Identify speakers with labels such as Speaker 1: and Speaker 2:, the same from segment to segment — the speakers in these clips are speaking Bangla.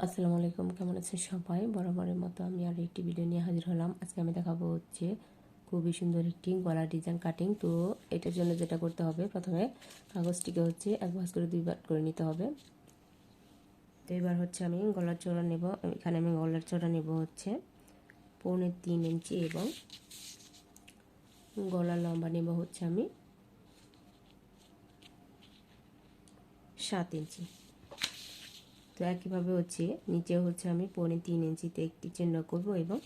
Speaker 1: আসসালামু আলাইকুম, কেমন আছেন সবাই? বরাবরের মতো আমি আর একটি ভিডিও নিয়ে হাজির হলাম। আজকে আমি দেখাবো হচ্ছে খুবই সুন্দর একটি গলার ডিজাইন কাটিং। তো এটার জন্য যেটা করতে হবে, প্রথমে কাগজটিকে হচ্ছে এক ভাঁজ করে দুই ভাঁজ করে নিতে হবে। তো এবার হচ্ছে আমি গলার চওড়া নেব। এখানে আমি গলার চওড়া নেব হচ্ছে 3.25 ইঞ্চি এবং গলার লম্বা নেব হচ্ছে আমি 7 ইঞ্চি। তো একইভাবে হচ্ছে নিচে হচ্ছে আমি 3.25 ইঞ্চিতে একটি চিহ্ন করব এবং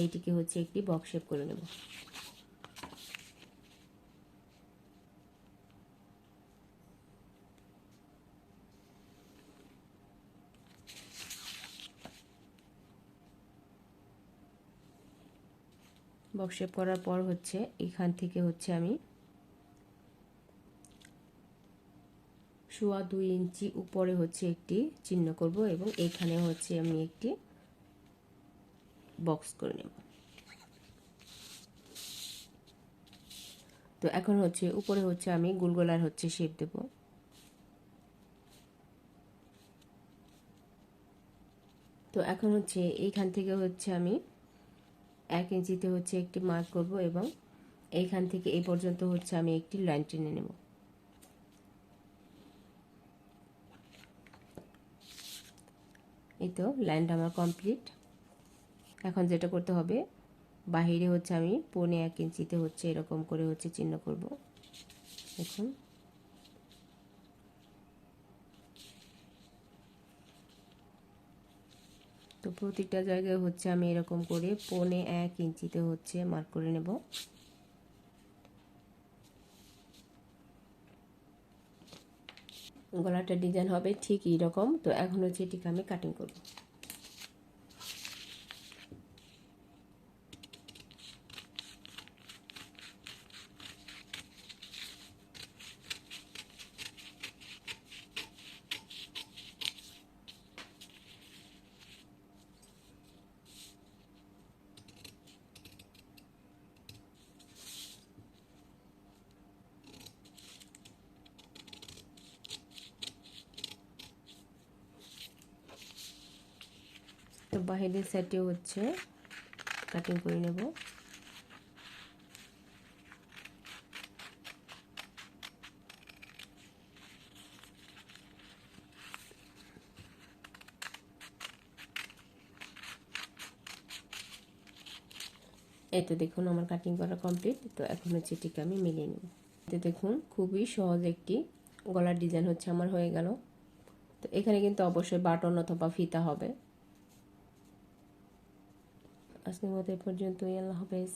Speaker 1: এইটিকে হচ্ছে একটি বক্স শেপ করে নেব। বক্স শেপ করার পর হচ্ছে এখান থেকে হচ্ছে আমি 2.25 ইঞ্চি উপরে হচ্ছে একটি চিহ্ন করব এবং এখানে হচ্ছে আমি একটি বক্স করে নেব। তো এখন হচ্ছে উপরে হচ্ছে আমি গোল গলার হচ্ছে শেপ দেব। তো এখন হচ্ছে এইখান থেকে হচ্ছে আমি 1 ইঞ্চিতে হচ্ছে একটি মার্ক করব এবং এইখান থেকে এই পর্যন্ত হচ্ছে আমি একটি লাইন টেনে নেব। এই তো লাইনটা আমার কমপ্লিট। এখন যেটা করতে হবে, বাহিরে হচ্ছে আমি 1.25 ইঞ্চিতে হচ্ছে এরকম করে হচ্ছে চিহ্ন করব। দেখুন, তো প্রতিটা জায়গায় হচ্ছে আমি এরকম করে 1.25 ইঞ্চিতে হচ্ছে মার্ক করে নেব। গলাটা ডিজাইন হবে ঠিক এইরকম। তো এখন হচ্ছে এটিকে আমি কাটিং করব। তো বাহিরের সাইডে হচ্ছে কাটিং করে নেব। এই তো দেখুন আমার কাটিং করা কমপ্লিট। তো এখন হচ্ছে এটিকে আমি মিলিয়ে নেব। তো দেখুন খুবই সহজ একটি গলার ডিজাইন হচ্ছে আমার হয়ে গেল। তো এখানে কিন্তু অবশ্যই বাটন অথবা ফিতা হবে। আজকের মতো এ পর্যন্তই। আল্লাহ হাফেজ।